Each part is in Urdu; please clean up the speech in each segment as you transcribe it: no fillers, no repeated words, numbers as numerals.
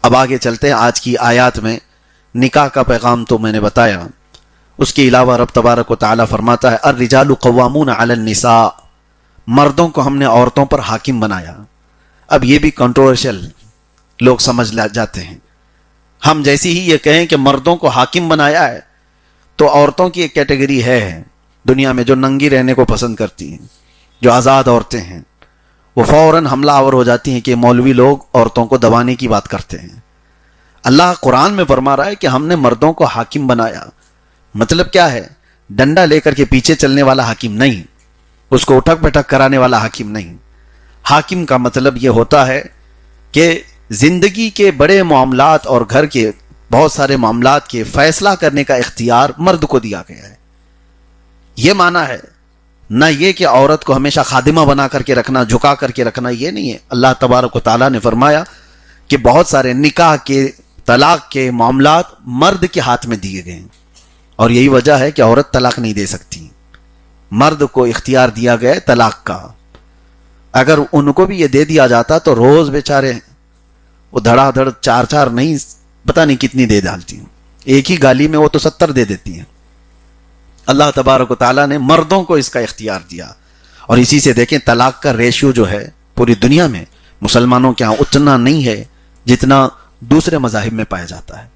اب آگے چلتے ہیں. آج کی آیات میں نکاح کا پیغام تو میں نے بتایا، اس کے علاوہ رب تبارک و تعالیٰ فرماتا ہے الرجال قوامون علی النساء، مردوں کو ہم نے عورتوں پر حاکم بنایا. اب یہ بھی کنٹروورشل لوگ سمجھ جاتے ہیں. ہم جیسی ہی یہ کہیں کہ مردوں کو حاکم بنایا ہے تو عورتوں کی ایک کیٹیگری ہے دنیا میں جو ننگی رہنے کو پسند کرتی ہیں، جو آزاد عورتیں ہیں، وہ فوراً حملہ آور ہو جاتی ہیں کہ مولوی لوگ عورتوں کو دبانے کی بات کرتے ہیں. اللہ قرآن میں فرما رہا ہے کہ ہم نے مردوں کو حاکم بنایا. مطلب کیا ہے؟ ڈنڈا لے کر کے پیچھے چلنے والا حاکم نہیں، اس کو اٹھک بٹھک کرانے والا حاکم نہیں. حاکم کا مطلب یہ ہوتا ہے کہ زندگی کے بڑے معاملات اور گھر کے بہت سارے معاملات کے فیصلہ کرنے کا اختیار مرد کو دیا گیا ہے. یہ معنی ہے نہ یہ کہ عورت کو ہمیشہ خادمہ بنا کر کے رکھنا، جھکا کر کے رکھنا، یہ نہیں ہے. اللہ تبارک و تعالیٰ نے فرمایا کہ بہت سارے نکاح کے، طلاق کے معاملات مرد کے ہاتھ میں دیے گئے ہیں، اور یہی وجہ ہے کہ عورت طلاق نہیں دے سکتی. مرد کو اختیار دیا گیا ہے طلاق کا. اگر ان کو بھی یہ دے دیا جاتا تو روز بیچارے وہ دھڑا دھڑ چار نہیں پتہ نہیں کتنی دے ڈالتی ہیں. ایک ہی گالی میں وہ تو 70 دے دیتی ہیں. اللہ تبارک و تعالیٰ نے مردوں کو اس کا اختیار دیا. اور اسی سے دیکھیں طلاق کا ریشیو جو ہے پوری دنیا میں مسلمانوں کے ہاں اتنا نہیں ہے جتنا دوسرے مذاہب میں پایا جاتا ہے.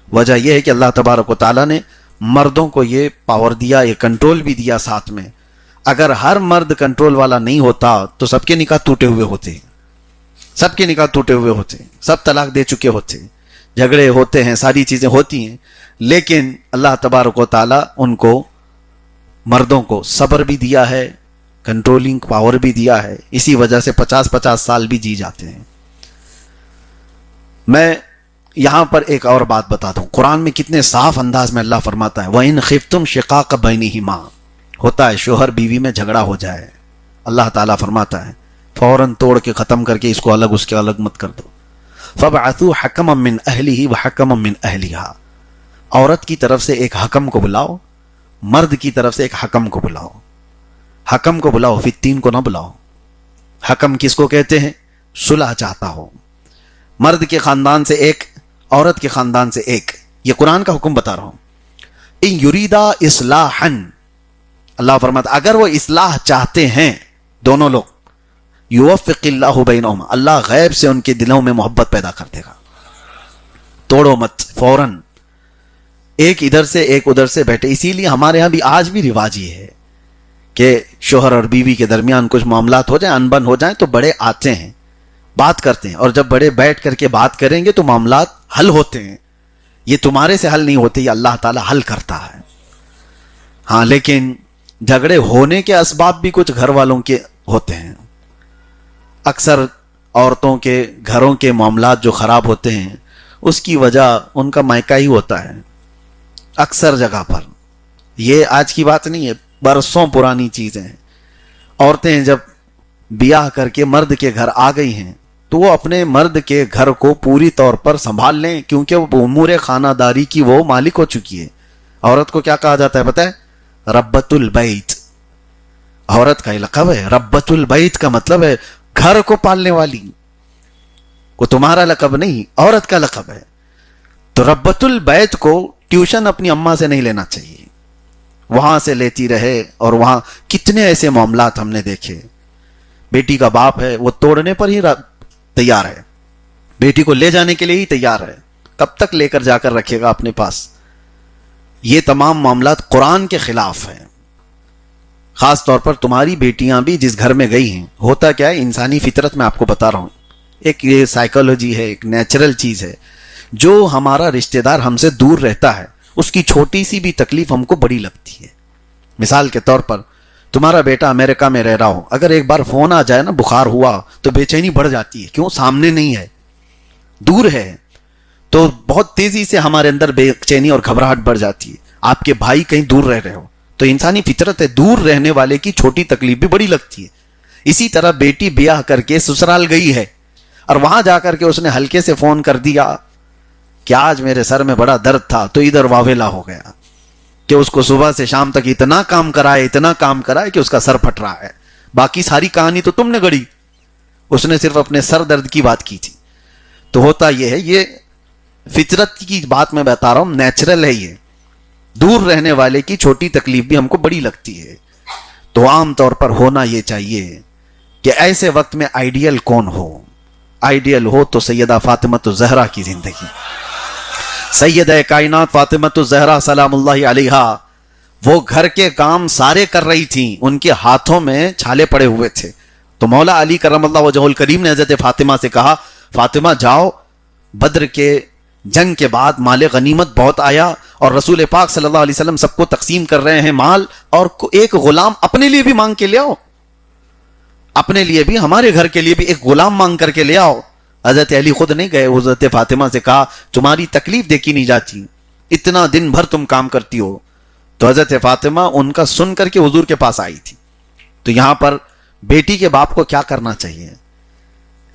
وجہ یہ ہے کہ اللہ تبارک و تعالیٰ نے مردوں کو یہ پاور دیا، یہ کنٹرول بھی دیا ساتھ میں. اگر ہر مرد کنٹرول والا نہیں ہوتا تو سب کے نکاح ٹوٹے ہوئے ہوتے، سب کے نکاح ٹوٹے ہوئے ہوتے، سب طلاق دے چکے ہوتے، جھگڑے ہوتے ہیں، ساری چیزیں ہوتی ہیں. لیکن اللہ تبارک و تعالیٰ ان کو، مردوں کو صبر بھی دیا ہے، کنٹرولنگ پاور بھی دیا ہے. اسی وجہ سے 50 سال بھی جی جاتے ہیں. میں یہاں پر ایک اور بات بتا دوں. قرآن میں کتنے صاف انداز میں اللہ فرماتا ہے وَإِنْ خِفْتُمْ شِقَاقَ بَيْنِهِمَا. ہوتا ہے شوہر بیوی میں جھگڑا ہو جائے، اللہ تعالیٰ فرماتا ہے فوراً توڑ کے ختم کر کے اس کو الگ اس کے الگ مت کر دو. فَبْعَثُوا حَكَمًا مِّنْ أَهْلِهِ وَحَكَمًا مِّنْ أَهْلِهَا. عورت کی طرف سے ایک حکم کو بلاؤ، مرد کی طرف سے ایک حکم کو بلاؤ. حکم کو بلاؤ، فتین کو نہ بلاؤ. حکم کس کو کہتے ہیں؟ صلح چاہتا ہو. مرد کے خاندان سے ایک، عورت کے خاندان سے ایک. یہ قرآن کا حکم بتا رہا ہوں. ان یریدا اصلاحا، اللہ فرماتا اگر وہ اصلاح چاہتے ہیں دونوں لوگ، یوفق اللہ بینہما، اللہ غیب سے ان کے دلوں میں محبت پیدا کر دے گا. توڑو مت فوراً، ایک ادھر سے ایک ادھر سے بیٹھے. اسی لیے ہمارے ہاں بھی آج بھی رواج یہ ہے کہ شوہر اور بیوی کے درمیان کچھ معاملات ہو جائیں، انبن ہو جائیں تو بڑے آتے ہیں، بات کرتے ہیں، اور جب بڑے بیٹھ کر کے بات کریں گے تو معاملات حل ہوتے ہیں. یہ تمہارے سے حل نہیں ہوتے، یہ اللہ تعالیٰ حل کرتا ہے. ہاں لیکن جھگڑے ہونے کے اسباب بھی کچھ گھر والوں کے ہوتے ہیں. اکثر عورتوں کے گھروں کے معاملات جو خراب ہوتے ہیں اس کی وجہ ان کا مائکہ ہی ہوتا ہے اکثر جگہ پر. یہ آج کی بات نہیں ہے، برسوں پرانی چیزیں ہیں. عورتیں جب بیاہ کر کے مرد کے گھر آ گئی ہیں تو وہ اپنے مرد کے گھر کو پوری طور پر سنبھال لیں، کیونکہ وہ امور خانہ داری کی وہ مالک ہو چکی ہے. عورت کو کیا کہا جاتا ہے پتہ ہے؟ ربۃ البیت. عورت کا یہ لقب ہے. ربۃ البیت کا مطلب ہے گھر کو پالنے والی. وہ تمہارا لقب نہیں، عورت کا لقب ہے. تو ربۃ البیت کو ٹیوشن اپنی اماں سے نہیں لینا چاہیے، وہاں سے لیتی رہے. اور وہاں کتنے ایسے معاملات ہم نے دیکھے. بیٹی کا باپ ہے وہ توڑنے پر ہی تیار ہے، بیٹی کو لے جانے کے لیے ہی تیار ہے. کب تک لے کر جا کر رکھے گا اپنے پاس؟ یہ تمام معاملات قرآن کے خلاف ہیں. خاص طور پر تمہاری بیٹیاں بھی جس گھر میں گئی ہیں، ہوتا کیا ہے انسانی فطرت میں آپ کو بتا رہا ہوں، ایک یہ سائیکالوجی ہے، ایک نیچرل چیز ہے. جو ہمارا رشتہ دار ہم سے دور رہتا ہے اس کی چھوٹی سی بھی تکلیف ہم کو بڑی لگتی ہے. مثال کے طور پر تمہارا بیٹا امریکہ میں رہ رہا ہو، اگر ایک بار فون آ جائے نا بخار ہوا تو بے چینی بڑھ جاتی ہے. کیوں؟ سامنے نہیں ہے، دور ہے. تو بہت تیزی سے ہمارے اندر بے چینی اور گھبراہٹ بڑھ جاتی ہے. آپ کے بھائی کہیں دور رہ رہے ہو تو انسانی فطرت ہے، دور رہنے والے کی چھوٹی تکلیف بھی بڑی لگتی ہے. اسی طرح بیٹی بیاہ کر کے سسرال گئی ہے اور وہاں جا کر کے اس نے ہلکے سے فون کر دیا کہ آج میرے سر میں بڑا درد تھا، تو ادھر واویلا ہو گیا کہ اس کو صبح سے شام تک اتنا کام کرائے کہ اس کا سر پھٹ رہا ہے. باقی ساری کہانی تو تم نے گڑی، اس نے صرف اپنے سر درد کی بات کی تھی. تو ہوتا یہ ہے, یہ فطرت کی بات میں بتا رہا ہوں, نیچرل ہے یہ. دور رہنے والے کی چھوٹی تکلیف بھی ہم کو بڑی لگتی ہے. تو عام طور پر ہونا یہ چاہیے کہ ایسے وقت میں آئیڈیل کون ہو. آئیڈیل ہو تو سیدہ فاطمۃ الزہرا کی زندگی. سیدہ کائنات فاطمۃ الزہرا سلام اللہ علیہا, وہ گھر کے کام سارے کر رہی تھیں, ان کے ہاتھوں میں چھالے پڑے ہوئے تھے. تو مولا علی کرم اللہ وجہہ الکریم نے حضرت فاطمہ سے کہا, فاطمہ جاؤ, بدر کے جنگ کے بعد مال غنیمت بہت آیا اور رسول پاک صلی اللہ علیہ وسلم سب کو تقسیم کر رہے ہیں مال, اور ایک غلام اپنے لیے بھی مانگ کے لے آؤ, اپنے لیے بھی, ہمارے گھر کے لیے بھی ایک غلام مانگ کر کے لے آؤ. حضرت علی خود نہیں گئے, حضرت فاطمہ سے کہا تمہاری تکلیف دیکھی نہیں جاتی, اتنا دن بھر تم کام کرتی ہو. تو حضرت فاطمہ ان کا سن کر کے حضور کے پاس آئی تھی. تو یہاں پر بیٹی کے باپ کو کیا کرنا چاہیے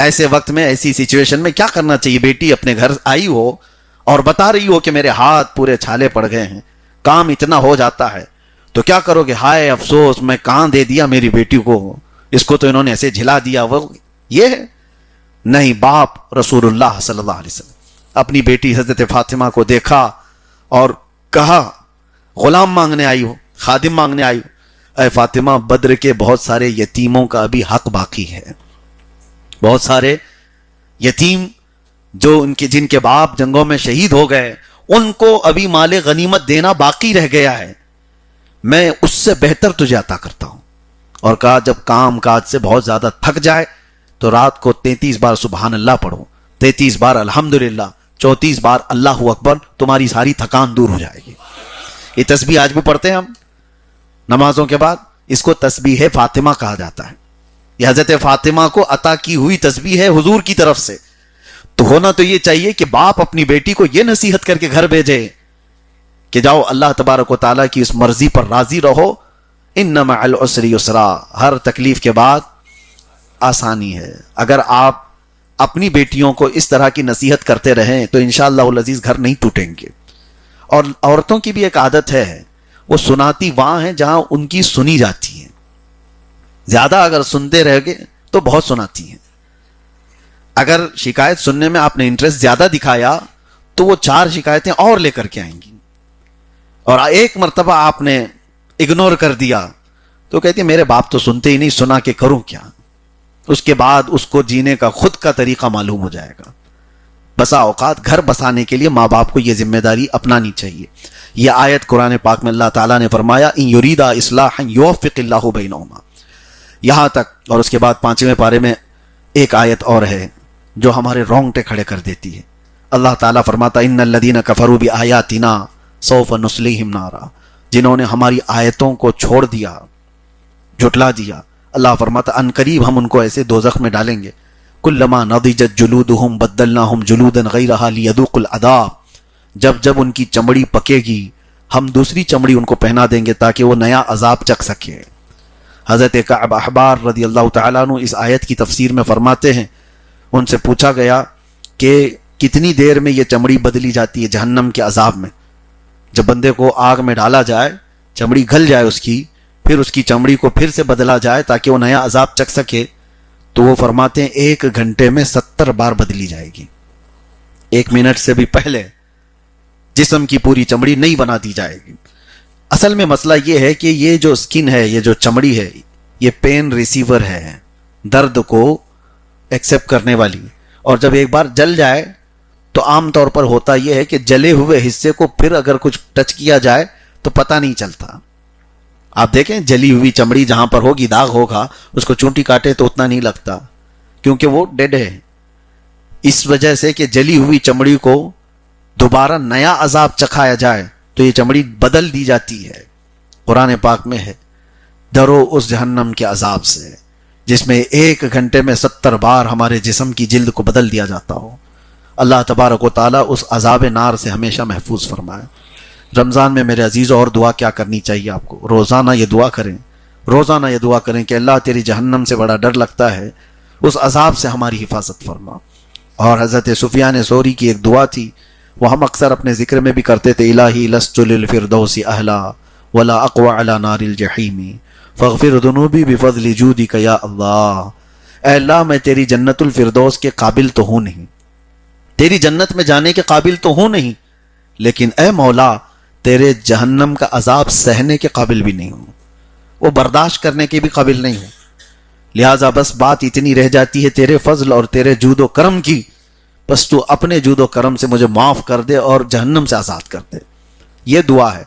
ایسے وقت میں, ایسی سچویشن میں کیا کرنا چاہیے؟ بیٹی اپنے گھر آئی ہو اور بتا رہی ہو کہ میرے ہاتھ پورے چھالے پڑ گئے ہیں, کام اتنا ہو جاتا ہے, تو کیا کرو گے؟ ہائے افسوس, میں کہاں دے دیا میری بیٹی کو, اس کو تو انہوں نے ایسے جھلا دیا. وہ یہ ہے نہیں, باپ رسول اللہ صلی اللہ علیہ وسلم اپنی بیٹی حضرت فاطمہ کو دیکھا اور کہا, غلام مانگنے آئی ہو, خادم مانگنے آئی ہو, اے فاطمہ بدر کے بہت سارے یتیموں کا ابھی حق باقی ہے. بہت سارے یتیم جو جن کے باپ جنگوں میں شہید ہو گئے, ان کو ابھی مال غنیمت دینا باقی رہ گیا ہے, میں اس سے بہتر تجھے عطا کرتا ہوں. اور کہا جب کام کاج سے بہت زیادہ تھک جائے تو رات کو 33 بار سبحان اللہ پڑھو, 33 بار الحمدللہ, 34 بار اللہ اکبر, تمہاری ساری تھکان دور ہو جائے گی. یہ تسبیح آج بھی پڑھتے ہیں ہم نمازوں کے بعد, اس کو تسبیح فاطمہ کہا جاتا ہے. یہ حضرت فاطمہ کو عطا کی ہوئی تسبیح ہے حضور کی طرف سے. تو ہونا تو یہ چاہیے کہ باپ اپنی بیٹی کو یہ نصیحت کر کے گھر بھیجے کہ جاؤ اللہ تبارک و تعالیٰ کی اس مرضی پر راضی رہو, ان مع العسر یسرا, ہر تکلیف کے بعد آسانی ہے. اگر آپ اپنی بیٹیوں کو اس طرح کی نصیحت کرتے رہیں تو انشاءاللہ العزیز گھر نہیں ٹوٹیں گے. اور عورتوں کی بھی ایک عادت ہے, وہ سناتی وہاں ہیں جہاں ان کی سنی جاتی ہے. زیادہ اگر سنتے رہ گے تو بہت سناتی ہیں. اگر شکایت سننے میں آپ نے انٹرسٹ زیادہ دکھایا تو وہ 4 شکایتیں اور لے کر کے آئیں گی. اور ایک مرتبہ آپ نے اگنور کر دیا تو کہتی ہے میرے باپ تو سنتے ہی نہیں, سنا کے کروں کیا. اس کے بعد اس کو جینے کا خود کا طریقہ معلوم ہو جائے گا. بسا اوقات گھر بسانے کے لیے ماں باپ کو یہ ذمہ داری اپنانی چاہیے. یہ آیت قرآن پاک میں اللہ تعالیٰ نے فرمایا ان یریدا اصلاحا یوفق اللہ بینہما, یہاں تک. اور اس کے بعد 5ویں پارے میں ایک آیت اور ہے جو ہمارے رونگٹے کھڑے کر دیتی ہے. اللہ تعالیٰ فرماتا ان الذین کفروا بآیاتنا سوف نصلیہم نارا, جنہوں نے ہماری آیتوں کو چھوڑ دیا, جھٹلا دیا, اللہ فرماتا ان قریب ہم ان کو ایسے دوزخ میں ڈالیں گے. کلما نضجت جلودہم بدلناہم جلودا غیرہا لیذوقوا العذاب, جب جب ان کی چمڑی پکے گی ہم دوسری چمڑی ان کو پہنا دیں گے تاکہ وہ نیا عذاب چکھ سکے. حضرت کعب احبار رضی اللہ تعالیٰ عنہ اس آیت کی تفسیر میں فرماتے ہیں, ان سے پوچھا گیا کہ کتنی دیر میں یہ چمڑی بدلی جاتی ہے جہنم کے عذاب میں. جب بندے کو آگ میں ڈالا جائے, چمڑی گل جائے اس کی, پھر اس کی چمڑی کو پھر سے بدلا جائے تاکہ وہ نیا عذاب چکھ سکے, تو وہ فرماتے ہیں 1 گھنٹے میں 70 بار بدلی جائے گی. 1 منٹ سے بھی پہلے جسم کی پوری چمڑی نہیں بنا دی جائے گی. اصل میں مسئلہ یہ ہے کہ یہ جو سکن ہے, یہ جو چمڑی ہے, یہ پین ریسیور ہے, درد کو ایکسپٹ کرنے والی. اور جب ایک بار جل جائے تو عام طور پر ہوتا یہ ہے کہ جلے ہوئے حصے کو پھر اگر کچھ ٹچ کیا جائے تو پتہ نہیں چلتا. آپ دیکھیں جلی ہوئی چمڑی جہاں پر ہوگی, داغ ہوگا, اس کو چونٹی کاٹے تو اتنا نہیں لگتا کیونکہ وہ ڈیڈ ہے. اس وجہ سے کہ جلی ہوئی چمڑی کو دوبارہ نیا عذاب چکھایا جائے تو یہ چمڑی بدل دی جاتی ہے. قرآن پاک میں ہے ڈرو اس جہنم کے عذاب سے جس میں 1 گھنٹے میں 70 بار ہمارے جسم کی جلد کو بدل دیا جاتا ہو. اللہ تبارک و تعالیٰ اس عذاب نار سے ہمیشہ محفوظ فرمائے. رمضان میں میرے عزیزوں اور دعا کیا کرنی چاہیے آپ کو؟ روزانہ یہ دعا کریں, روزانہ یہ دعا کریں کہ اللہ تیری جہنم سے بڑا ڈر لگتا ہے, اس عذاب سے ہماری حفاظت فرما. اور حضرت سفیان ثوری کی ایک دعا تھی, وہ ہم اکثر اپنے ذکر میں بھی کرتے تھے, الہی لست للفردوس اہلا ولا اقوى على نار الجحیم فاغفر ذنوبی بفضل جودک یا اللہ. اے اللہ میں تیری جنت الفردوس کے قابل تو ہوں نہیں، تیری جنت میں جانے کے قابل تو ہوں نہیں، لیکن اے مولا تیرے جہنم کا عذاب سہنے کے قابل بھی نہیں ہوں، وہ برداشت کرنے کے بھی قابل نہیں ہوں، لہٰذا بس بات اتنی رہ جاتی ہے تیرے فضل اور تیرے جود و کرم کی، بس تو اپنے جود و کرم سے مجھے معاف کر دے اور جہنم سے آزاد کر دے۔ یہ دعا ہے۔